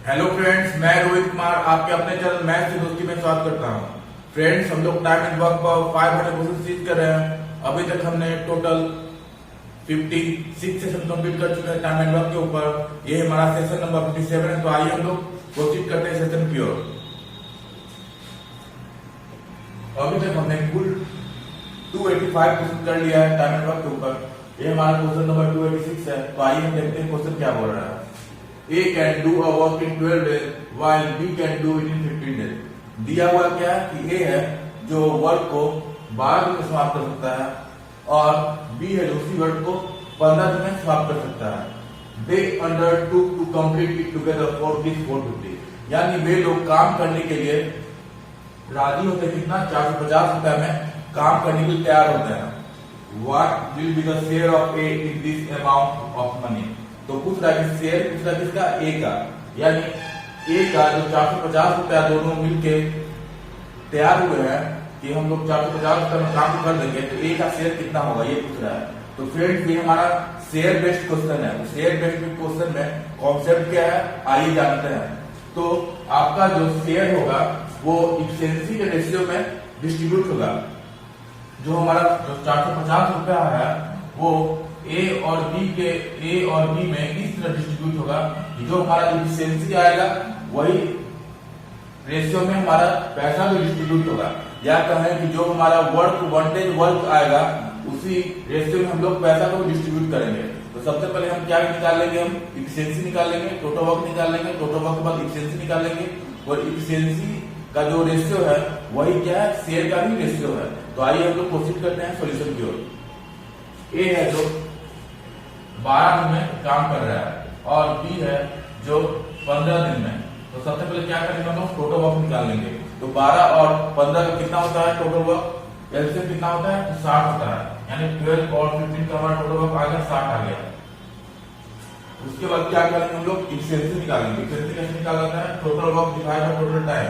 Hello friends, मैं रोहित कुमार आपके अपने चैनल मैथ से दोस्ती में स्वागत करता हूं। फ्रेंड्स, हम लोग टाइम एंड वर्क पर 500 क्वेश्चन सीख कर रहे हैं। अभी तक हमने टोटल 56 सेशन कंप्लीट कर चुके हैं टाइम एंड वर्क के ऊपर। ये हमारा सेशन नंबर 57 है। तो आइए हम लोग प्रोसीड करते हैं सेशन की ओर। अभी तक हमने कुल 285 क्वेश्चन कर लिया है टाइम एंड वर्क के ऊपर। ये हमारा क्वेश्चन नंबर 286 है। तो आइए हम देखते हैं क्वेश्चन क्या बोल रहा है। A can do a work in 12 days while B can do it in 15 days. दिया हुआ क्या है कि A है जो वर्क को 12 दिन में समाप्त कर सकता है और B है जो उसी वर्क को 15 दिन में समाप्त कर सकता है। They undertook to complete it together for this 450. यानी वे लोग काम करने के लिए राजी होते हैं। कितना? 450 रुपए में काम करने के लिए तैयार होते हैं। What will be the share of A in this amount of money? तो पूछ रहा है कि शेयर पूछ रहा है किसका? ए का। यानी ए का जो 450 रुपया दोनों मिलके तैयार हुए हैं कि हम लोग 450 रुपये में काम कर देंगे, तो ए का शेयर कितना होगा ये पूछ रहा है। तो फ्रेंड्स, ये हमारा शेयर बेस्ड क्वेश्चन है। तो शेयर बेस्ड क्वेश्चन में कॉन्सेप्ट क्या है आइए जानते हैं। तो आपका जो शेयर होगा वो इफिशिएंसी के रेशियो में डिस्ट्रीब्यूट होगा। जो हमारा जो 450 रुपया है वो ए और बी में इस तरह डिस्ट्रीब्यूट होगा कि जो हमारा इफिशिएंसी आएगा वही रेशियो में हमारा पैसा भी डिस्ट्रीब्यूट होगा। या कहें कि जो हमारा वांटेज वर्क आएगा उसी रेशियो में हम लोग पैसा को डिस्ट्रीब्यूट करेंगे। तो सबसे पहले हम क्या निकाल लेंगे? हम इफिशिएंसी निकाल लेंगे, टोटल वर्क निकाल लेंगे, टोटल वर्क के बाद इफिशिएंसी निकाल लेंगे और इफिशिएंसी का जो रेशियो है वही क्या है? शेयर का भी रेशियो है। तो आइए हम लोग कोशिश करते हैं सोल्यूशन की ओर। ए है जो 12 दिन में काम कर रहा है और बी है जो 15 दिन में। तो सबसे पहले क्या करेंगे? हम लोग टोटल वर्क निकाल लेंगे। तो 12 और 15 का कितना होता है टोटल वर्क? एलसीएम कितना होता है? तो 60 होता है। यानी 12 और 15 का हमारा टोटल वर्क आ गया 60 आ गया। उसके बाद क्या करेंगे? हम लोग इफिशिएंसी निकालेंगे। इफिशिएंसी कैसे निकाला जाता है? Total work divide by total time.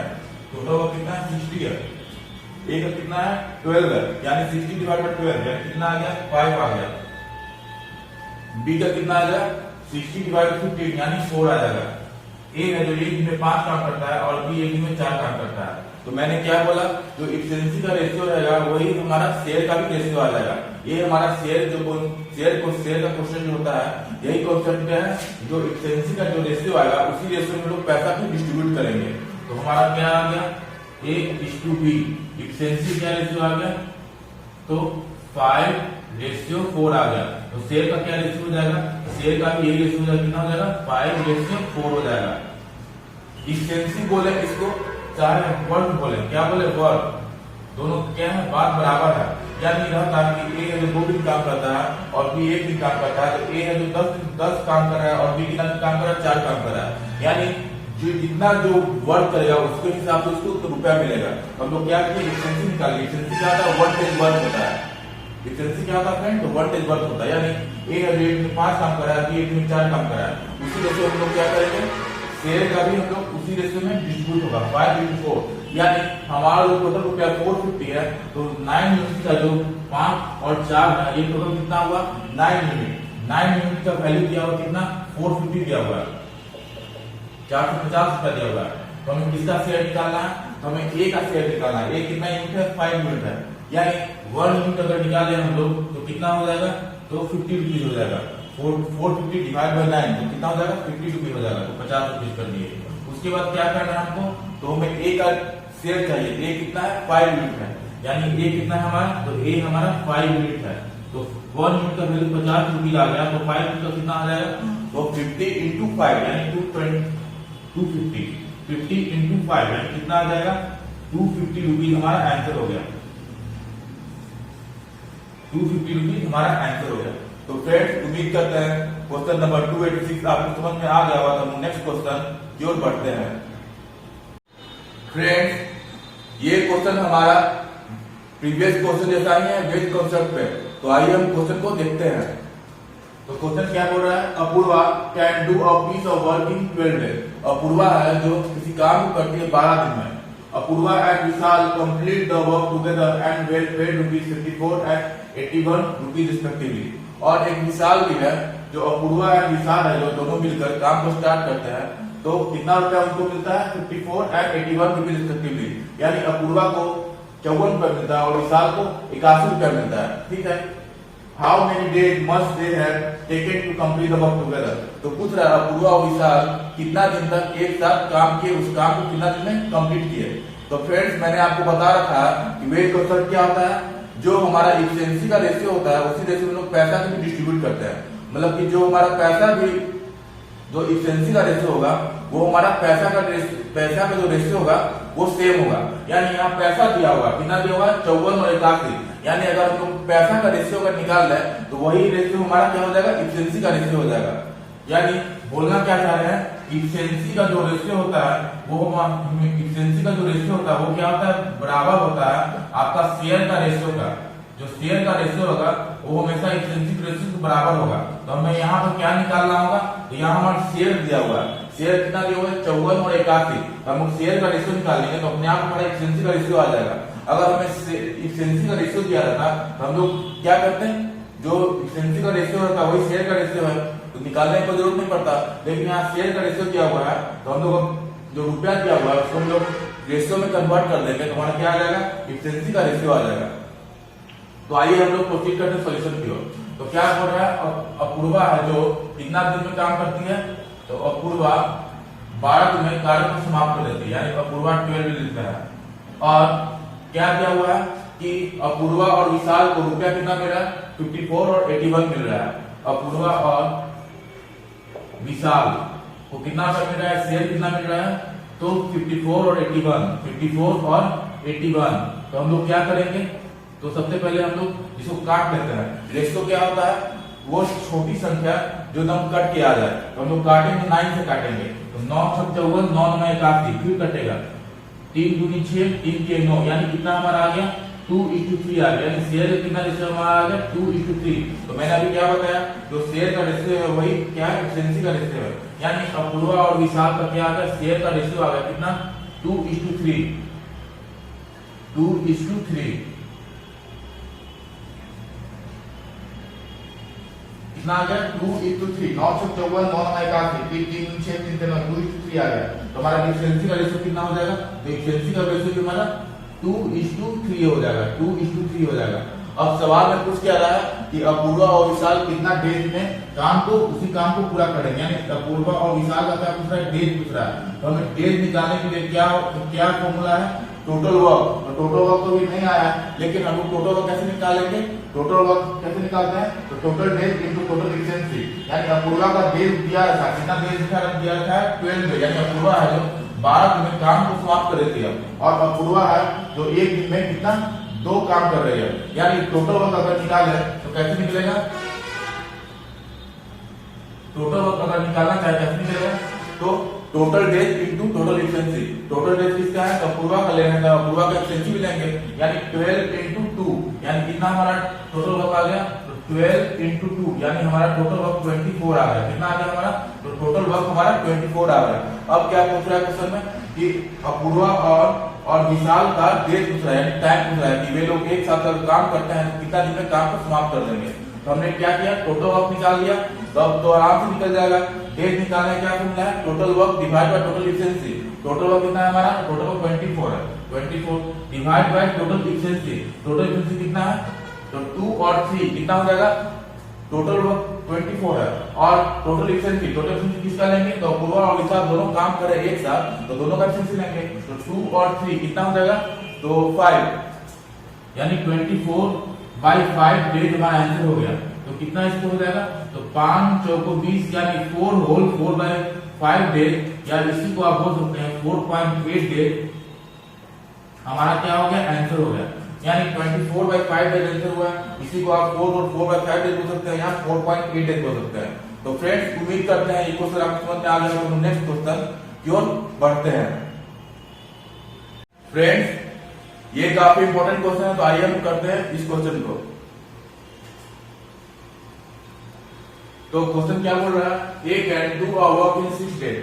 Total work कितना है? 60 है। ए का कितना है? 12 है। यानी 60 डिवाइड बाय 12 यानी कितना आ गया? 5 आ गया। बी का कितना आ जाएगा? 60 डिवाइड 15 यानी 4 आ जाएगा। ए है जो एक दिन में 5 काम करता है और बी एक दिन में 4 काम करता है। तो मैंने क्या बोला? जो इफिशिएंसी का रेशियो रहेगा वही हमारा शेयर का भी रेशियो आ जाएगा। ये हमारा शेयर का क्वेश्चन जो होता है यही कॉन्सेप्ट क्या है? जो इफिशिएंसी का जो रेशियो आएगा उसी रेशियो में लोग पैसा भी डिस्ट्रीब्यूट करेंगे। तो हमारा क्या आ गया? A/B। इफिशिएंसी क्या रेशियो आ गया? तो 5/4 आ गया। तो शेयर का क्या रेशियो हो जाएगा? शेयर का भी यही रेशियो हो जाएगा। कितना हो जाएगा? 5/4 हो जाएगा। इफिशिएंसी बोले इसको चाहे वर्क बोले, क्या बोले? वर्क। दोनों क्या है? बात बराबर है। यानी रहता है कि ए है जो 2 दिन काम करता है और बी 1 दिन काम करता है। तो ए है जो 10 काम कर रहा है और बी कितना काम कर रहा है? 4 काम कर रहा है। यानी जितना जो वर्क करेगा उसके हिसाब से उसको रुपया मिलेगा। हम लोग क्या किए? इफिशिएंसी निकालिए। इफिशिएंसी क्या होता है? वर्क होता है। इफिशिएंसी क्या होता है फ्रेंड? तो वर्क होता है। यानी ए है जो एक में 5 काम कर रहा है, बी एक में 4 काम कर रहा है। उसी रेशियो हम लोग क्या करेंगे? शेयर का भी हम लोग उसी रेशियो में डिस्ट्रीब्यूट होगा 5/4। यानी हमारा जो टोटल रुपया 450 है तो 9 यूनिट का जो 5 और 4 है ये टोटल कितना हुआ? 9 यूनिट। 9 यूनिट का वैल्यू दिया हुआ कितना? 450 दिया हुआ है। 450 रुपया दिया हुआ है। तो हमें किसका शेयर निकालना है? तो हमें ए का शेयर निकालना है। ए कितना यूनिट है? 5 यूनिट है। यानी 1 यूनिट अगर निकाले हम लोग तो कितना हो जाएगा? तो 50 रुपीज हो जाएगा। 450 डिवाइड बाय 9 तो कितना हो जाएगा? 50 रुपीज हो जाएगा। तो 50 रुपीज कर दिए। उसके बाद क्या करना है हमको? तो हमें ए का शेयर चाहिए। ए कितना है? 5 यूनिट है। यानी ए कितना है हमारा? तो ए हमारा 5 यूनिट है। तो 1 यूनिट का वैल्यू 50 रुपीज आ गया। तो 5 यूनिट का कितना आ जाएगा? तो 50 इंटू 5 यानी 250। 50 इंटू 5 यानी कितना आ जाएगा? 250 रुपीज हमारा आंसर हो गया। 250 रुपीज हमारा आंसर हो गया। तो फ्रेंड्स, उम्मीद करते हैं क्वेश्चन नंबर 286 आपको समझ में आ गया होगा। तो हम नेक्स्ट क्वेश्चन की ओर बढ़ते हैं। फ्रेंड्स, ये क्वेश्चन हमारा प्रीवियस क्वेश्चन जैसा ही है बेस्ड कॉन्सेप्ट पे। तो आइए हम क्वेश्चन को देखते हैं। तो क्वेश्चन क्या बोल रहा है? Apoorva can do a piece of work in 12 days. Apoorva है जो किसी काम को करती है 12 दिन में। Apoorva and Vishal complete the work together and well paid ₹54 and 81 rupees respectively. और एक विशाल भी है जो अपूर्वा एंड विशाल है जो दोनों मिलकर काम को स्टार्ट करते हैं। तो कितना रुपया उनको मिलता है 54 एंड 81 रुपीज रिस्पेक्टिवली, यानी अपूर्वा को 54 रुपया मिलता है और विशाल को 81 रुपया मिलता है। ठीक है, how many days must they have taken to complete the work together, तो पूछ रहा है अपूर्वा और विशाल कितना दिन तक एक साथ काम किए, उस काम को कितना दिन में कंप्लीट किए। तो फ्रेंड्स मैंने आपको बता रखा कि वेट क्वेश्चन क्या होता है, जो हमारा इफिशिएंसी का रेशियो होता है उसी रेशियो में लोग पैसा भी डिस्ट्रीब्यूट करते हैं, मतलब कि जो हमारा पैसा भी जो इफिशिएंसी का रेशियो होगा वो हमारा पैसा का जो रेशियो होगा वो सेम होगा। यानी यहाँ पैसा दिया होगा, कितना दिया होगा 54 और 81, यानी अगर हम लोग पैसा का रेशियो अगर निकाल रहे तो वही रेशियो हमारा क्या हो जाएगा, इफिशिएंसी का रेशियो हो जाएगा। यानी बोलना क्या चाह रहे हैं, इफिशिएंसी का जो रेशियो होता है वो इफिशिएंसी का जो रेशियो होता है वो क्या होता है, बराबर होता है आपका शेयर का रेशियो का। जो शेयर का रेशियो होगा वो हमेशा इफिशिएंसी रेशियो के बराबर होगा। तो हमें यहाँ पर क्या निकालना होगा, तो यहाँ हमारा शेयर दिया हुआ है, शेयर कितना दिया हुआ है 54 और 81, हम शेयर का रेशियो निकालेंगे तो अपने आप हमारा इफिशिएंसी का रेशियो आ जाएगा। अगर हमें इफिशिएंसी का रेशियो दिया रहता तो हम लोग क्या करते हैं, जो इफिशिएंसी का रेशियो रहता है वही शेयर का रेशियो है तो निकालने की जरूरत नहीं पड़ता, लेकिन यहाँ शेयर का रेशियो दिया हुआ है तो हम लोग जो रुपया दिया हुआ है उसको हम लोग रेशियो में कन्वर्ट कर देंगे तो हमारा क्या आ जाएगा, इफिशिएंसी का रेशियो आ जाएगा। तो आइए हम लोग प्रोसीड करते हैं सॉल्यूशन की ओर। तो क्या हो रहा है, अपूर्वा है जो कितना दिन में काम करती है, तो अपूर्वा 12 दिन में कार्य को समाप्त कर देती है, यानी अपूर्वा 12 दिन लिखता है। और क्या दिया हुआ है कि अपूर्वा और विशाल को रुपया कितना मिल रहा है 54 और 81 मिल रहा है। अपूर्वा और विशाल को कितना मिल रहा है, शेयर कितना मिल रहा है, तो 54 और 81। तो हम लोग क्या करेंगे, तो सबसे पहले हम लोग इसको काट लेते हैं। रेशियो क्या होता है, वो छोटी संख्या जो एकदम कट के आ जाए, तो हम लोग काटेंगे 9 से काटेंगे, तो 9 × 54 9 × 81, फिर कटेगा 3 दूनी 6 3 के 9, यानी कितना हमारा आ गया 2:3 आ गया, यानी शेयर कितना रेशियो हमारा आ गया 2:3। तो मैंने अभी क्या बताया, जो शेयर का रेशियो है वही क्या है, इफिशिएंसी का रेशियो है, यानी अपूर्वा और विशाल का क्या आ गया, शेयर का रेशियो आ गया कितना 2:3 कितना आ गया 2:3, 9 × 54 9 × 81, 3 6 3 9 2:3 आ गया। तो हमारा इफिशिएंसी का रेशियो कितना हो जाएगा, तो इफिशिएंसी का रेशियो हमारा 2:3 हो जाएगा, 2:3 हो जाएगा। अब सवाल में पूछ क्या रहा है कि अपूर्वा और विशाल कितना डेज में काम को उसी काम को पूरा करेंगे, यानी अपूर्वा और विशाल का क्या पूछ रहा है, डेज पूछ रहा है। तो हमें डेज निकालने के लिए क्या फॉर्मूला है, टोटल वर्क। तो टोटल वर्क तो भी नहीं आया, लेकिन हम लोग टोटल वर्क कैसे निकालेंगे, टोटल वर्क कैसे निकालते हैं, तो total days into total efficiency, यानी अपूर्वा का डेज दिया था, कितना डेज दिया था 12, यानी अपूर्वा है जो 12 दिन में काम को समाप्त कर देती है, और अपूर्वा है जो एक दिन में कितना 2 काम कर रही है, यानी टोटल वर्क अगर निकाले तो कैसे निकलेगा, टोटल वर्क अगर निकालना चाहे कैसे निकलेगा, तो total days into total efficiency. Total days किसका है, अपूर्वा का लेना है, अपूर्वा का इफिशिएंसी भी लेंगे, यानी 12 × 2, यानी कितना हमारा टोटल वर्क आ गया, तो 12 × 2, यानी हमारा टोटल वर्क 24 आ गया। कितना आ गया हमारा, तो टोटल वर्क हमारा 24 आ गया। अब क्या पूछ रहा है क्वेश्चन में कि अपूर्वा और विशाल का डेज पूछ रहा है, यानी टाइम पूछ रहा है कि वे लोग एक साथ अगर काम करते हैं तो कितना दिन में काम को समाप्त कर देंगे। तो हमने क्या किया, टोटल वर्क निकाल लिया, तो आराम से निकल जाएगा। डेज निकालने क्या फॉर्मूला है, total work divide by total efficiency. Total work कितना है हमारा, टोटल वर्क 24 है, 24 divide by total efficiency. Total efficiency कितना है, तो 2 और 3 कितना हो जाएगा, टोटल वर्क 24 है, और टोटल इफिशिएंसी किसका लेंगे, तो अपूर्वा और विशाल दोनों काम कर रहे हैं एक साथ, तो दोनों का इफिशिएंसी लेंगे, तो 2 और 3 कितना हो जाएगा, तो 5, यानी 24/5 डेज हमारा आंसर हो गया। तो कितना इसको हो जाएगा, तो 5 × 20, यानी 4 होल 4/5 डेज, या इसी को आप बोल सकते हैं 4.8 डेज हमारा क्या हो गया, आंसर हो गया, यानी 24/5 डेज आंसर हुआ। इसी को आप 4 और 4/5 डेज बोल सकते हैं, यहाँ 4.8 डेज बोल सकते हैं। तो फ्रेंड्स उम्मीद करते हैं ये क्वेश्चन आपको समझ में आ गया। तो नेक्स्ट क्वेश्चन की ओर बढ़ते हैं। फ्रेंड्स ये काफी इंपॉर्टेंट क्वेश्चन है, तो आइए हम करते हैं इस क्वेश्चन को। तो क्वेश्चन क्या बोल रहा है, A can do a work in 6 days.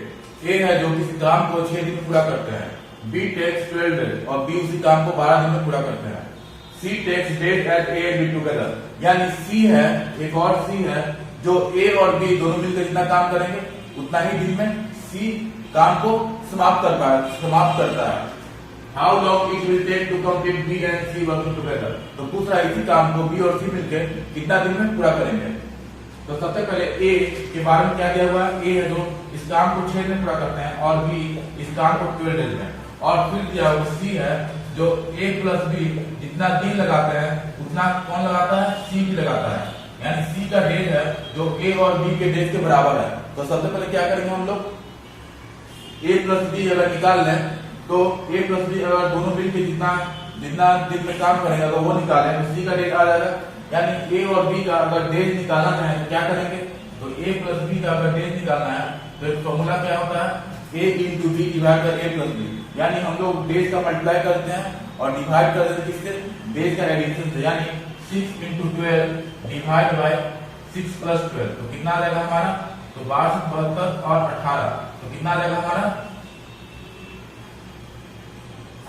A है जो किसी काम को 6 दिन में पूरा करते हैं, बी टेक्स 12 डेज, और बी उसी काम को 12 दिन में पूरा करते हैं। C takes days at A and B together, यानी सी है, एक और सी है जो ए और बी दोनों मिलकर जितना काम करेंगे उतना ही दिन में सी काम को समाप्त करता है। How long it will take to complete B and C working together. तो पूछ रहा है इसी काम को बी और सी मिलकर कितना दिन में पूरा करेंगे। तो सबसे पहले ए के बारे में क्या दिया हुआ है, ए है जो इस काम को 6 दिन पूरा करते हैं और बी इस काम को 12 डेज में, और फिर दिया हुआ सी है जो ए प्लस बी जितना दिन लगाते हैं उतना कौन लगाता है, सी भी लगाता है, यानी सी का डेज है जो ए और बी के डेज के बराबर है। तो सबसे पहले क्या करेंगे हम लोग, ए प्लस बी अगर निकाल लें तो ए प्लस बी अगर दोनों मिलकर जितना दिन में काम करेंगे अगर वो निकालें तो सी का डेज आ जाएगा। यानी ए और बी का अगर डेज निकालना चाहें तो क्या करेंगे, तो ए प्लस बी का अगर डेज निकालना है तो एक फॉर्मूला क्या होता है, A into B divide by A plus B. यानी हम लोग डेज का मल्टीप्लाई करते हैं और डिवाइड कर देते हैं किससे, डेज का एडिशन से, यानी 6 इंटू 12 डिवाइड बाय 6 प्लस 12। तो कितना आ जाएगा हमारा, तो 12, 72 और 18, तो कितना आ जाएगा हमारा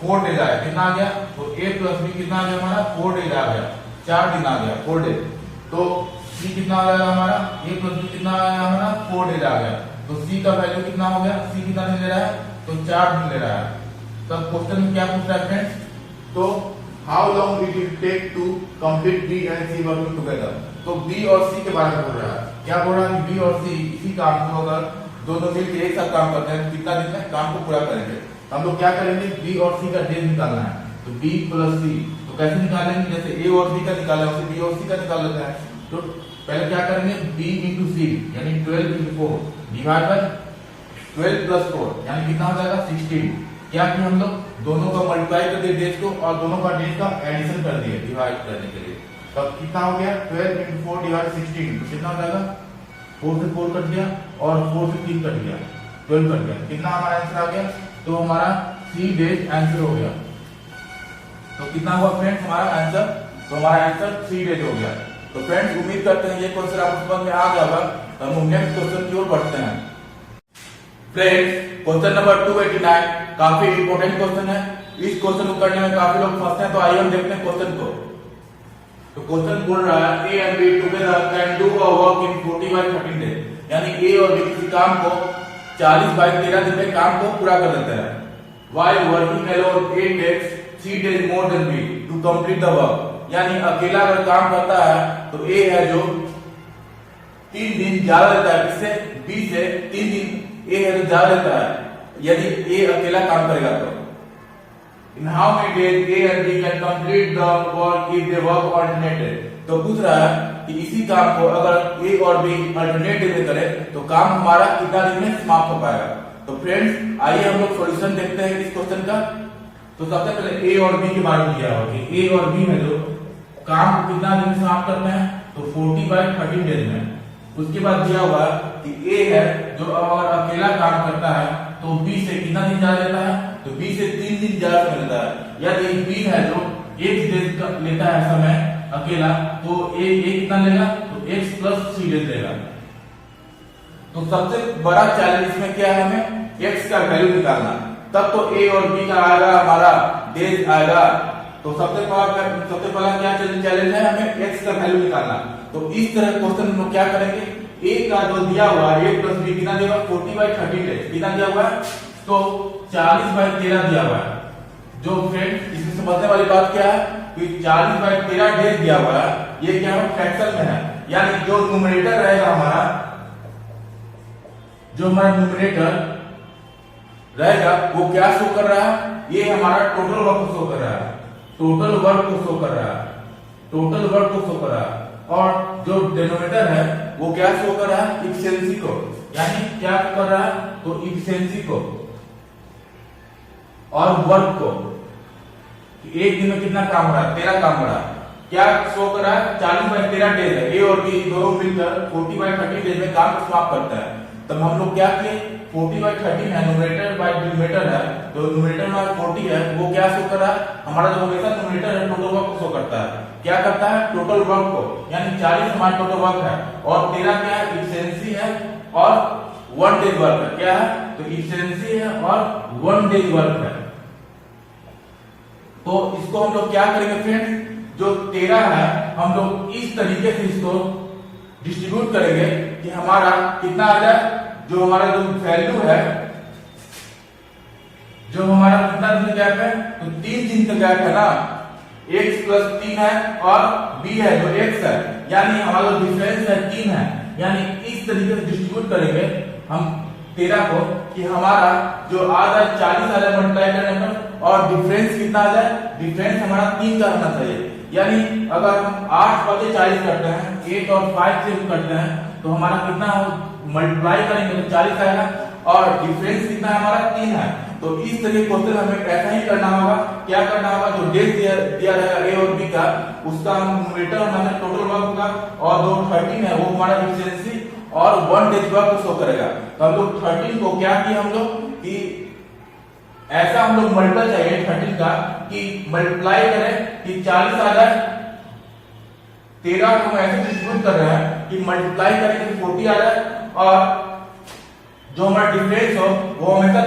4 डेज आया। कितना आ गया, तो ए प्लस बी कितना आ गया हमारा 4 डेज आ गया, 4 दिन आ गया 4 डेज। तो सी कितना आ जाएगा हमारा, ए प्लस बी कितना आ गया हमारा 4 डेज आ गया। तो सी का वैल्यू कितना हो गया, सी कितना दिन ले रहा है, तो 4 दिन ले रहा है। तब क्वेश्चन में क्या पूछ रहा है फ्रेंड्स, तो how long it will take to complete B and C working together. तो बी और सी के बारे में बोल रहा है, क्या बोल रहा है कि बी और सी इसी काम को अगर दोनों मिलकर एक साथ काम करते हैं कितना दिन में काम को पूरा करेंगे। हम लोग क्या करेंगे, बी और सी का डेज निकालना है, तो बी प्लस सी। तो कैसे निकालेंगे, जैसे ए और बी का निकाला उसे बी और सी का निकाल लेते हैं। तो पहले क्या करेंगे, बी इंटू सी यानी 12 इंटू 4 डिवाइड बाय 12 प्लस 4 यानी कितना हो जाएगा 16। क्या कि हम लोग दोनों का मल्टीप्लाई कर दिए डेज को और दोनों का डेज का एडिशन कर दिए डिवाइड करने के लिए। तब कितना हो गया 12 इंटू 4 डिवाइड 16, तो कितना हो जाएगा 4 से 4 कट गया और 4 से 3 कट गया, 12 कट गया। कितना हमारा आंसर आ गया, तो हमारा सी डेज आंसर हो गया। तो कितना हुआ फ्रेंड्स हमारा आंसर, तो हमारा आंसर 3 डेज हो गया। तो फ्रेंड्स उम्मीद करते हैं ये क्वेश्चन आपको समझ में आ गया होगा। तो हम नेक्स्ट क्वेश्चन की ओर बढ़ते हैं। फ्रेंड्स क्वेश्चन नंबर 289 काफी इंपॉर्टेंट क्वेश्चन है। इस क्वेश्चन को करने में काफी लोग फंसते हैं, तो आइए हम देखते हैं क्वेश्चन को। तो क्वेश्चन बोल रहा है A and B together can do a work in 40 by 13 days. यानी ए और बी किसी काम को 40 बाय 13 दिन में काम को पूरा कर देते हैं। While working alone, A takes 3 days more than B to complete the work. यानी अकेला अगर काम करता है तो A है जो 3 दिन ज्यादा लेता है, किससे, B से 3 दिन A है जो ज्यादा लेता है यदि A अकेला काम करेगा तो। In how many days A and B can complete the work if they work alternated? तो पूछ रहा है कि इसी काम को अगर A और B अल्टरनेट डे में करें तो काम हमारा कितना दिन में समाप्त हो पाएगा। तो फ्रेंड्स आइए हम लोग सॉल्यूशन देखते हैं इस क्वेश्चन का। तो सबसे पहले ए और बी के बारे में दिया हुआ कि ए और बी में जो काम को कितना दिन में समाप्त करते हैं, तो 40 बाय 13 डेज में। उसके बाद दिया हुआ कि ए है जो अगर अकेला काम करता है तो बी से कितना दिन ज्यादा लेता है, तो बी से 3 दिन ज्यादा समय लेता है। यदि बी है जो एक डेज लेता है समय अकेला, तो ए कितना लेगा, तो x प्लस 3 डेज लेगा। तो सबसे बड़ा चैलेंज इसमें क्या है, हमें x का वैल्यू निकालना, तब तो a और b का आएगा हमारा डेज आएगा। तो सबसे पहला क्या चैलेंज है, हमें x का वैल्यू निकालना। तो इस तरह क्वेश्चन हम लोग क्या करेंगे, a का जो दिया हुआ है a प्लस b कितना देगा 40 बाय 13 डेज, कितना दिया हुआ है, तो 40 बाय 13 दिया हुआ है। जो फ्रेंड इसमें समझने वाली बात क्या है कि 40 बाय 13 डेज दिया हुआ है, ये क्या है फ्रैक्शन में है, यानी जो न्यूमरेटर रहेगा हमारा, जो हमारा न्यूमरेटर रहेगा वो क्या शो कर रहा है, ये हमारा टोटल वर्क को शो कर रहा है, टोटल वर्क को शो कर रहा है, टोटल वर्क को शो कर रहा है। और जो डिनोमिनेटर है वो क्या शो कर रहा है, इफिशिएंसी को, यानी क्या कर रहा है, तो इफिशिएंसी को और वर्क को। एक दिन में कितना काम हो रहा है, 13 काम हो रहा है, क्या शो कर रहा है 40 बाय 13 डेज है। ए और बी दोनों मिलकर 40 बाय 13 डेज में काम को समाप्त करता है। तब हम लोग क्या किए, 40 बाय 13 है, न्यूमरेटर बाय डिनोमिनेटर है, तो न्यूमरेटर में 40 है, वो क्या शो कर रहा है, हमारा जो हमेशा न्यूमरेटर है टोटल वर्क को शो करता है। क्या करता है, टोटल वर्क को, यानी 40 हमारा टोटल वर्क है और 13 क्या है, इफिशिएंसी है और 1 डेज वर्क है। क्या है, तो इफिशिएंसी है और 1 डेज वर्क है। तो इसको हम लोग क्या करेंगे फ्रेंड्स, जो 13 है हम लोग इस तरीके से इसको डिस्ट्रीब्यूट करेंगे कि हमारा कितना आ जाए, जो हमारा जो वैल्यू है जो हमारा कितना दिन का गैप है, तो 3 दिन का गैप है ना, x प्लस 3 है और b है जो x है, यानी हमारा जो डिफरेंस है 3 है, यानी इस तरीके से डिस्ट्रीब्यूट करेंगे हम 13 को कि हमारा जो आ जाए 40 आ जाए मल्टीप्लाई करने पर, और डिफरेंस कितना आ जाए, डिफरेंस हमारा 3 का होना चाहिए। यानी अगर हम 8 बजे 40 करते हैं, 8 और 5 से हम करते हैं, तो हमारा कितना मल्टीप्लाई करेंगे तो 40 आएगा, और डिफरेंस कितना है हमारा 3 है। तो इस तरह के क्वेश्चन हमें ऐसा ही करना होगा। क्या करना होगा, जो डेज दिया रहेगा ए और बी का, उसका न्यूमरेटर हमारा टोटल वर्क होगा, और जो 13 है वो हमारा एफिशिएंसी और 1 डेज वर्क को शो करेगा। तो हम लोग 13 को क्या किए हम लोग कि ऐसा हम लोग मल्टीपल चाहिए 13 का कि मल्टीप्लाई करें कि 40 आ जाए, 13 को हम ऐसे डिस्ट्रीब्यूट कर रहे हैं कि मल्टीप्लाई करेंगे तो 40 आ जाए, और जो हमारा डिफरेंस हो वो हमेशा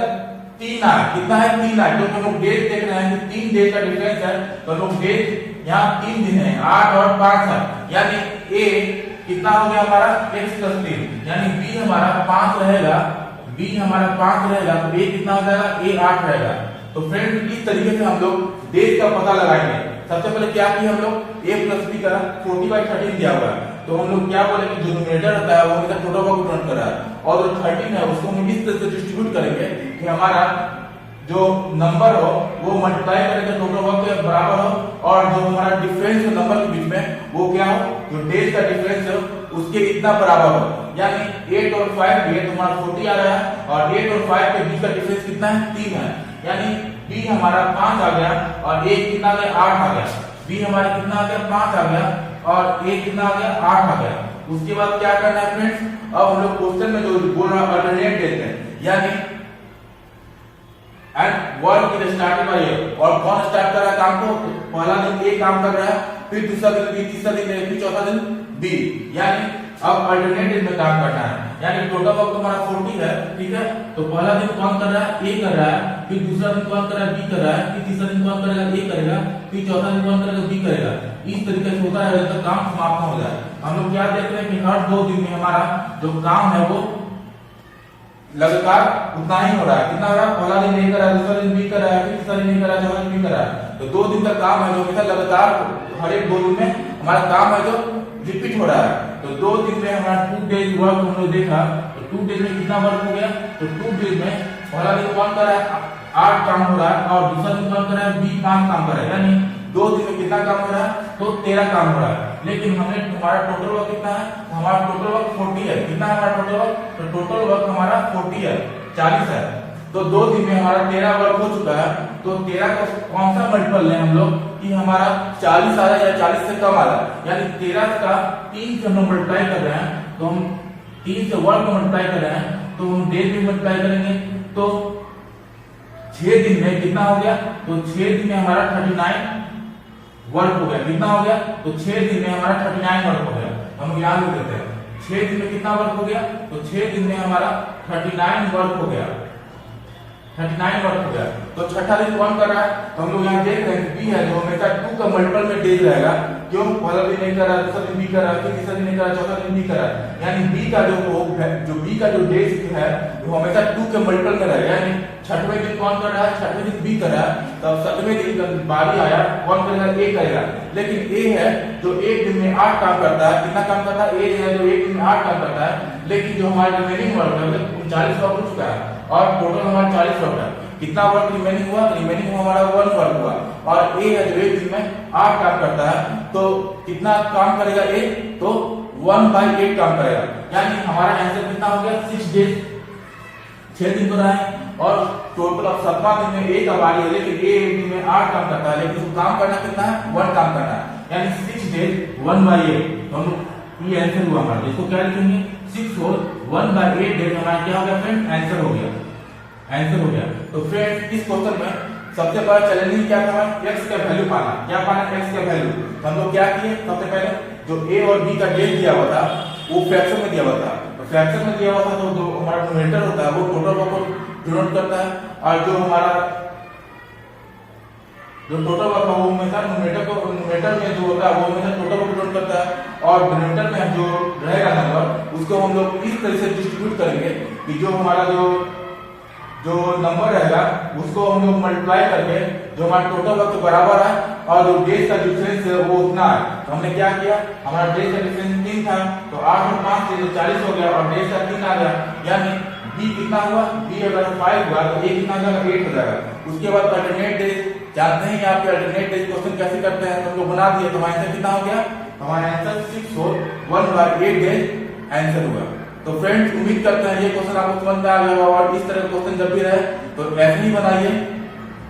3 आए। कितना है, 3 आए। जो हम लोग डेज देख रहे हैं कि 3 डेज का डिफरेंस है, तो हम लोग डेज यहाँ 3 दिन है, 8 और 5 है, यानी a कितना हो गया हमारा x प्लस 3, यानी b हमारा 5 रहेगा, b हमारा 5 रहेगा, तो a कितना हो जाएगा, a 8 रहेगा। तो फ्रेंड इस तरीके से हम लोग डेज का पता लगाएंगे। सबसे पहले क्या किया हम लोग, a प्लस b का 40/13 दिया हुआ है, तो हम लोग क्या बोलेंगे, जो न्यूमरेटर होता है वो हमेशा टोटल वर्क रिटर्न कर रहा है, और जो 13 है उसको हम इस तरह से डिस्ट्रीब्यूट करेंगे कि हमारा जो नंबर हो वो मल्टीप्लाई करेंगे टोटल वर्क के बराबर हो, और जो हमारा डिफरेंस हो नंबर के बीच में वो क्या हो, जो डेज का डिफरेंस हो उसके इतना बराबर हो। यानी 8 और 5 ये तुम्हारा 40 आ रहा है, और 8 और 5 के बीच का डिफरेंस कितना है, 3 है, यानी b हमारा 5 आ गया, और a कितना आ गया, 8 आ गया। b हमारा कितना आ गया, 5 आ गया, और a कितना आ गया, 8 आ गया। उसके बाद क्या करना है फ्रेंड्स, अब हम लोग क्वेश्चन में जो बोल रहा है अल्टरनेट देते हैं, यानी and work is started by A, और कौन स्टार्ट कर रहा है काम को, पहला दिन ए काम कर रहा है, फिर दूसरा दिन बी, तीसरा दिन ए, फिर चौथा दिन बी, यानी अब अल्टरनेटिव में काम करना है। यानी टोटल वर्क हमारा 40 है, ठीक है, तो पहला दिन कौन कर रहा है, ए कर रहा है, फिर दूसरा दिन कौन कर रहा है, बी कर रहा है, फिर तीसरा दिन कौन करेगा, ए करेगा, फिर चौथा दिन कौन करेगा, बी करेगा। इस तरीके से होता है जब तक काम समाप्त हो जाए। हम लोग क्या देख रहे हैं कि हर 2 दिन में हमारा जो काम है वो लगातार उतना ही हो रहा है। कितना हो रहा है, पहला दिन ए कर रहा है, दूसरा दिन बी कर रहा है, फिर तीसरा दिन ए कर रहा है, चौथा दिन बी कर रहा है। तो 2 दिन का काम है जो हमेशा लगातार हर एक 2 दिन में हमारा काम है जो रिपीट हो रहा है। तो 2 दिन में हमारा 2 डेज वर्क हम लोग देखा, तो 2 डेज में कितना वर्क हो गया, तो 2 डेज में पहला दिन कौन कर रहा है, 8 काम हो रहा है, और दूसरा दिन कौन कर रहा है, बी 5 काम कर रहा है, यानी 2 दिन में कितना काम हो रहा है, तो 13 काम हो रहा है। लेकिन हमने हमारा टोटल वर्क कितना है, हमारा टोटल वर्क 40 है। कितना है हमारा टोटल वर्क, तो टोटल वर्क हमारा 40 है, 40 है। तो 2 दिन में हमारा 13 वर्क हो चुका है, तो 13 का कौन सा मल्टीपल लें हम लोग कि हमारा 40 आ रहा है या 40 से कम आ रहा है, यानी 13 का 3 से हम लोग मल्टीप्लाई कर रहे हैं, तो हम 3 से वर्क मल्टीप्लाई कर रहे हैं, तो हम डेज भी मल्टीप्लाई करेंगे, तो 6 दिन में कितना हो गया, तो 6 दिन में हमारा 39 वर्क हो गया। कितना हो गया, तो 6 दिन में हमारा 39 वर्क हो गया। हम याद लिख देते हैं 6 दिन में कितना वर्क हो गया, तो 6 दिन में हमारा 39 वर्क हो गया, 39 वर्क हो गया। तो छठा दिन कौन कर रहा है, तो हम लोग यहाँ देख रहे हैं बी है जो हमेशा 2 का मल्टीपल में डेज रहेगा। क्यों, पहला दिन नहीं कर रहा, दूसरा दिन बी कर रहा है, फिर तीसरा दिन नहीं कर रहा, चौथा दिन बी कर रहा है, यानी बी का जो बी का जो डेज है वो हमेशा 2 के मल्टीपल में रहेगा। यानी छठवें दिन कौन कर रहा है, छठवें दिन बी कर रहा है, तब 7वें दिन का बारी आया कौन करेगा, ए करेगा। लेकिन ए है जो एक दिन में 8 काम करता है। कितना काम करता है, ए है जो एक दिन में 8 काम करता है, लेकिन जो हमारा रिमेनिंग वर्क है 39 वर्क हो चुका है, और टोटल हमारा 40 वर्क है। कितना वर्क रिमेनिंग हुआ, रिमेनिंग हमारा 1 वर्क हुआ, और ए है जो एक दिन में 8 काम करता है, तो कितना काम करेगा ए, तो 1/8 काम करेगा। यानी हमारा आंसर कितना हो गया, 6 डेज, 6 दिन हो रहा है, और टोटल ऑफ 7वां दिन में ए का बारी है, लेकिन ए एक दिन में 8 काम करता है, लेकिन उसको काम करना कितना है, 1 काम करना है, यानी 6 डेज 1/8। हम ये आंसर हुआ हमारा। इसको क्या लिखेंगे, 6 होल 1/8 डेज हमारा क्या हो गया फ्रेंड, आंसर हो गया, आंसर हो गया। तो फ्रेंड इस क्वेश्चन में सबसे बड़ा चैलेंजिंग क्या था, x का वैल्यू पाना। क्या पाना, x का वैल्यू। तो हम लोग क्या किए, सबसे पहले जो a और b का डेज दिया हुआ था वो फ्रैक्शन में दिया हुआ था, तो फ्रैक्शन में दिया हुआ था तो जो हमारा न्यूमरेटर होता है वो टोटल वर्क को डिनोट करता है, और जो हमारा जो टोटल वर्क है वो हमेशा न्यूमरेटर में जो होता है वो हमेशा टोटल वर्क डिनोट करता है, और डिनोमिनेटर में जो रहेगा नंबर उसको हम लोग इस तरह से डिस्ट्रीब्यूट करेंगे कि जो हमारा जो जो नंबर रहेगा उसको हम लोग मल्टीप्लाई करके जो हमारा टोटल वक्त बराबर है और जो डेज का डिफरेंस है वो उतना है। तो हमने क्या किया, हमारा डेज का डिफरेंस 3 था तो 8 और 5 से 40 हो गया और डेज का 3 आ गया, यानी b कितना हुआ, b अगर 5 हुआ तो a कितना हो जाएगा, 8 हो जाएगा। उसके बाद अल्टरनेट डेज जानते हैं आप अल्टरनेट डेज क्वेश्चन कैसे करते हैं, तो हम लोग बना दिए। तो हमारा आंसर कितना हो गया, हमारा आंसर 6 और 1/8 डेज आंसर हुआ। तो फ्रेंड्स उम्मीद करते हैं ये क्वेश्चन आपको समझ में आ गया होगा और इस तरह का क्वेश्चन जब भी रहे तो ऐसे ही बनाइए।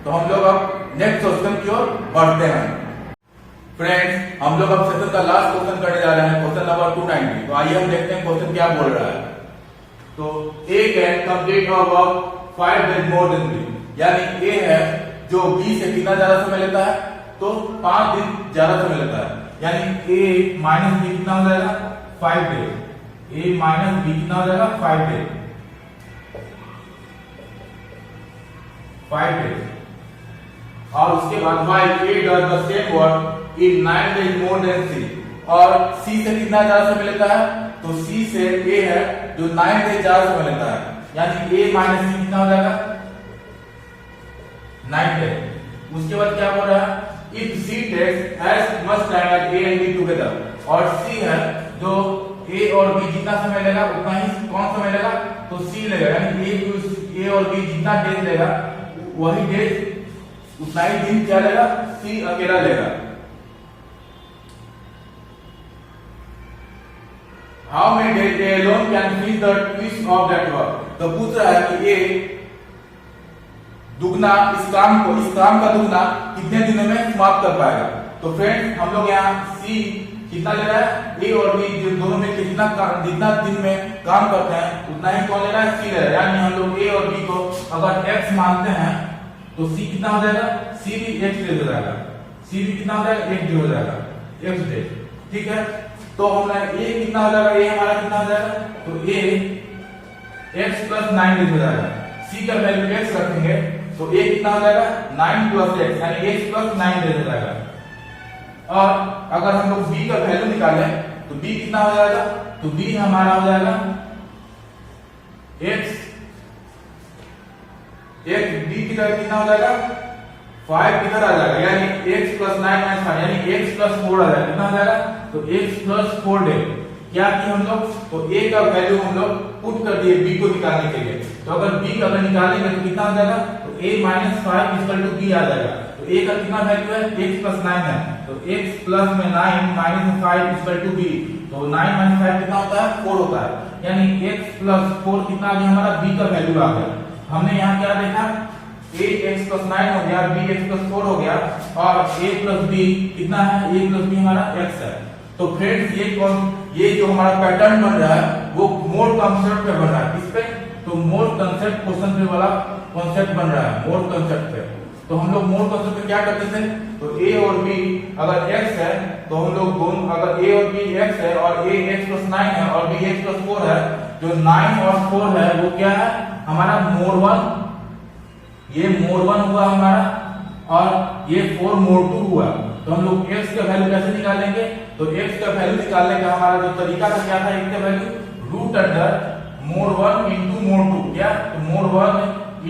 तो हम लोग अब नेक्स्ट क्वेश्चन की ओर बढ़ते हैं। फ्रेंड्स हम लोग अब सेशन का लास्ट क्वेश्चन करने जा रहे हैं, क्वेश्चन नंबर 290। तो आइए हम देखते हैं क्वेश्चन क्या बोल रहा है। तो A can complete a work 5 days more than B, यानी A है जो B से कितना ज्यादा समय लेता है, तो 5 दिन ज्यादा समय लेता है, यानी A माइनस B कितना हो जाएगा, 5 डेज। A माइनस B कितना हो जाएगा, 5 डेज, 5 डेज। और उसके बाद while A does the same work in 9 days more than C, और C से कितना ज्यादा समय लेता है, तो C से A है जो 9 डेज ज्यादा समय लेता है, यानी A माइनस C कितना हो जाएगा, 9 डेज। उसके बाद क्या बोल रहा है, if C takes as much time as A and B together, और C है जो A और B जितना समय लेगा उतना ही कौन समय लेगा, तो C लेगा, यानी A और B जितना डेज लेगा वही डेज उतना ही दिन क्या लेगा, C अकेला लेगा। How many days A alone can finish the twist of that work? तो पूछ रहा है कि A दुगना इस काम का दुगना कितने दिनों में समाप्त कर पाएगा। तो फ्रेंड्स हम लोग यहाँ C कितना ले रहा है, A और B जो दोनों में जितना दिन में काम करते हैं उतना ही कौन ले रहा है, C ले रहा है। यानी हम लोग A और B को अगर x मानते हैं तो C कितना हो जाएगा, C भी x डेज हो जाएगा, C भी कितना हो जाएगा, x डेज हो जाएगा, x डेज। ठीक है, तो हमारा A कितना हो जाएगा, A हमारा कितना हो जाएगा, तो A x प्लस 9 डेज हो जाएगा। C का वैल्यू x रखेंगे तो A कितना हो जाएगा, 9 प्लस x, यानी x प्लस 9 डेज हो जाएगा। और अगर हम लोग b का वैल्यू निकालें तो b कितना हो जाएगा, तो b हमारा हो जाएगा x b की जगह कितना हो जाएगा, 5 किधर आ जाएगा, यानी x प्लस 9 माइनस 5 यानी x प्लस 4 आ जाएगा। कितना हो जाएगा, तो x प्लस 4 डे। क्या कि हम लोग तो a का वैल्यू हम लोग पुट कर दिए b को निकालने के लिए। तो अगर b अगर निकालेंगे तो कितना हो जाएगा, तो a minus 5 equal to b आ जाएगा। तो a का कितना वैल्यू है, x प्लस 9 है, तो x प्लस में 9 माइनस 5 इक्वल टू b, तो 9 माइनस 5 कितना होता है, 4 होता है, यानी x प्लस 4 कितना आ गया, हमारा b का वैल्यू आ गया। हमने यहाँ क्या देखा, a x प्लस 9 हो गया, b x प्लस 4 हो गया, और a प्लस b कितना है, a प्लस b हमारा x है। तो फ्रेंड्स ये जो हमारा पैटर्न बन रहा है वो मोड कॉन्सेप्ट पे बन रहा है। किस पे, तो मोड कॉन्सेप्ट क्वेश्चन पे वाला कॉन्सेप्ट बन रहा है, मोड कॉन्सेप्ट पे। तो हम लोग मोड कॉन्सेप्ट पे क्या करते थे, तो a और b अगर x है तो हम लोग दोनों, अगर a और b x है और a x प्लस 9 है और b x प्लस 4 है, जो 9 और 4 है वो क्या है, हमारा मोड 1, ये मोड 1 हुआ हमारा, और ये 4 मोड 2 हुआ। तो हम लोग x का वैल्यू कैसे निकालेंगे, तो x का वैल्यू निकालने का हमारा जो तरीका था क्या था, x का value root under mod 1 into mod 2, क्या, तो mod 1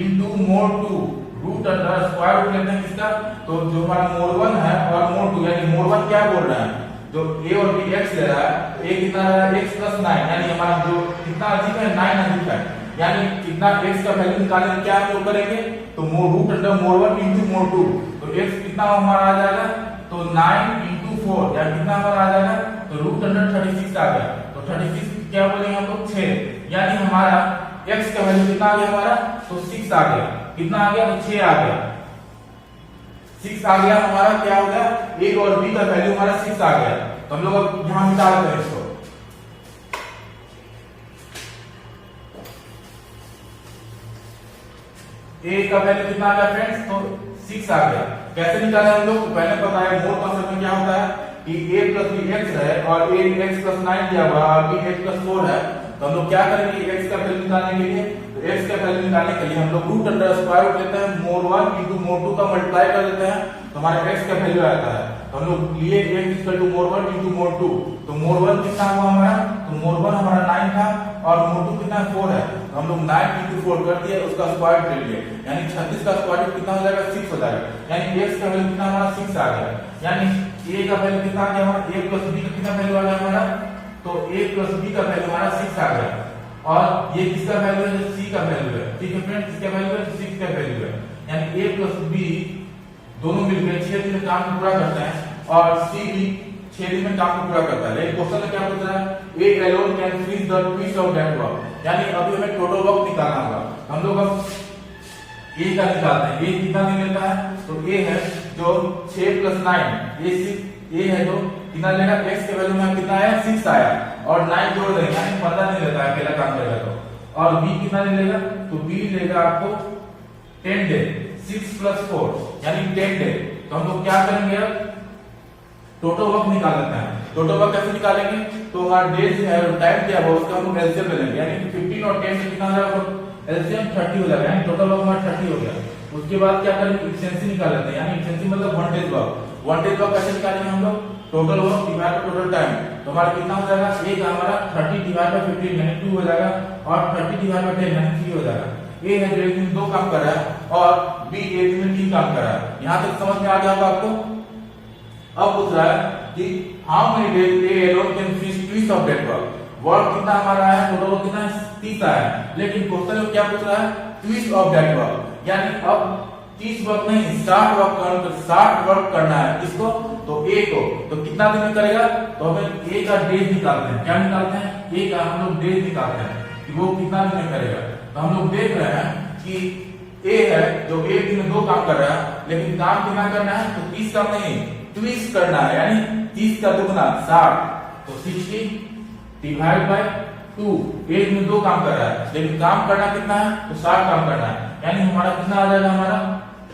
into mod 2 root under square root लेते हैं किसका, तो जो हमारा मोड 1 है और मोड 2, यानी मोड 1 क्या बोल रहा है, जो a और b x ले रहा है, तो a कितना है, x प्लस 9, यानी हमारा जो कितना अधिक है, 9 अधिक है, यानी कितना x का वैल्यू निकालने में क्या हम लोग करेंगे, तो mod root under mod 1 into mod 2, तो x कितना हमारा आ जाएगा, तो 9 इनटू 4 या कितना हमारा आ जाएगा, तो रूट अंडर 36 आ गया। तो 36 क्या बोलेंगे हम लोग, 6, यानी हमारा x का वैल्यू कितना आ गया हमारा, तो 6 आ गया। कितना आ गया, तो 6 आ गया, 6 आ गया हमारा, क्या हो गया, a और b का वैल्यू हमारा 6 आ गया। तो हम लोग अब यहां मिटा देते हैं इसको, a का वैल्यू कितना आ गया फ्रेंड्स, तो 6 आ गया। कैसे निकाले हम लोग, तो पहले पता है मोड कॉन्सेप्ट में क्या होता है कि a प्लस b x है और a x प्लस 9 दिया हुआ और b x प्लस 4 है। तो हम लोग क्या करेंगे, x का वैल्यू निकालने के लिए, तो x का वैल्यू निकालने के लिए हम लोग रूट अंडर स्क्वायर रूट लेते हैं, मोड 1 इनटू मोड 2 का मल्टीप्लाई कर देते हैं, तो हमारा x का वैल्यू आता है। तो हम लोग लिए x equal to mod 1 into mod 2, तो मोड 1 कितना हुआ हमारा, तो मोड 1 हमारा 9 था और मोड 2 कितना 4 है, तो हम लोग 9 into 4 कर दिए, उसका स्क्वायर ले लिए, यानी 36 का स्क्वायर कितना हो जाएगा 6 हो जाएगा, यानी x का वैल्यू कितना हमारा 6 आ गया, यानी a का वैल्यू कितना आ गया हमारा, a प्लस b का कितना वैल्यू आ गया हमारा, तो a प्लस b का वैल्यू हमारा 6 आ गया, और ये किसका वैल्यू है, c का वैल्यू है, ठीक है फ्रेंड्स, किसका वैल्यू है, 6 का वैल्यू है, यानी a प्लस b दोनों मिलकर 6 दिन में काम को पूरा करते हैं, और c भी 6 दिन में काम को पूरा करता है। लेकिन क्वेश्चन में क्या पूछ रहा है, a alone can finish the piece of that work, यानी अभी हमें टोटल वर्क निकालना होगा। हम लोग अब a का निकालते हैं, a कितना दिन लेता है, तो a है जो 6 + 9, a है जो कितना लेगा, x के वैल्यू में कितना आया 6 आया, और 9 जोड़ देंगे यानी 15 दिन लेता है अकेला काम करेगा तो, और b कितना दिन लेगा, तो b लेगा आपको 10 डे, 6 + 4 यानी 10 डे। तो हम लोग क्या करेंगे, अब टोटल वर्क निकाल लेते हैं। टोटल वर्क कैसे निकालेंगे, तो हमारा डेज है टाइम क्या है उसका हम लोग एलसीएम ले लेंगे, यानी 15 और 10 से कितना हो जाएगा, एलसीएम 30 हो जाएगा, यानी टोटल वर्क हमारा 30 हो गया। उसके बाद क्या करेंगे, एफिशिएंसी निकाल लेते हैं, यानी एफिशिएंसी मतलब वन डेज वर्क कैसे निकालेंगे हम लोग, total work divide by total time, तो हमारा कितना हो जाएगा, एक हमारा 30 डिवाइड बाय 15 यानी 2 हो जाएगा, और 30 डिवाइड बाय 10 यानी 3 हो जाएगा। ए है जो एक दिन 2 काम कर रहा है, और बी एक दिन में 3 काम कर रहा है। यहां तक समझ में आ गया होगा आपको। अब पूछ रहा है कि how many days A alone can finish piece of that work कितना हमारा है, टोटल वर्क कितना है 30 आया है, लेकिन क्वेश्चन में क्या पूछ रहा है, पीस ऑफ दैट वर्क, यानी अब 30 वर्क नहीं 60 वर्क करना है किसको, तो ए को, तो कितना दिन में करेगा, तो हमें ए का डेज निकालते हैं, क्या निकालते हैं, ए का हम लोग डेज निकालते हैं कि वो कितना दिन में करेगा। तो हम लोग देख रहे हैं कि ए है जो एक दिन में 2 काम कर रहा है, लेकिन काम कितना करना है, तो 30 काम नहीं 20 करना है, यानी 30 का दुगना 60, तो 60 डिवाइड बाय 2, एक में 2 काम कर रहा है, लेकिन काम करना कितना है, तो 60 काम करना है, यानी हमारा कितना आ जाएगा, हमारा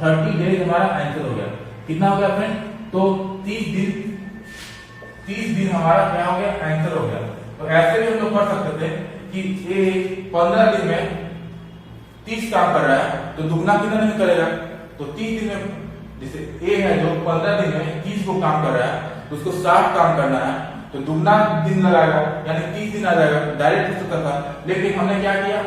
30 डेज हमारा आंसर हो गया। कितना हो गया फ्रेंड, तो 30 दिन हमारा क्या हो गया, आंसर हो गया। तो ऐसे भी हम लोग कर सकते थे कि ए 15 दिन में 30 काम कर रहा है, तो दुगना कितना दिन करेगा, तो 30 दिन में, जैसे ए है जो 15 दिन में 30 को काम कर रहा है, तो उसको 60 काम करना है, तो दुगना दिन लगाएगा, यानी 30 दिन आ जाएगा, डायरेक्ट हो सकता था, लेकिन हमने क्या किया,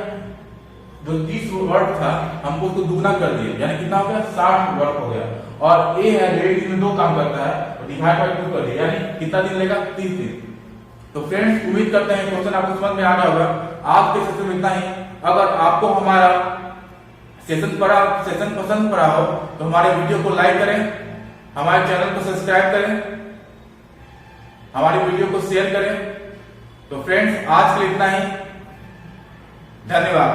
जो 30 वर्क था हमको उसको दुगना कर दिया, यानी कितना हो गया 60 वर्क हो गया। और ए है एक दिन में 2 काम करता है, तो डिवाइड बाय 2 कर दिया, यानी कितना दिन लेगा 30 दिन। तो फ्रेंड्स उम्मीद करते हैं क्वेश्चन आपको समझ में आ गया होगा। आज के सेशन में इतना ही। अगर आपको हमारा सेशन पसंद पड़ा हो तो हमारे वीडियो को लाइक करें, हमारे चैनल को सब्सक्राइब करें, हमारी वीडियो को शेयर करें। तो फ्रेंड्स आज के लिए इतना ही, धन्यवाद।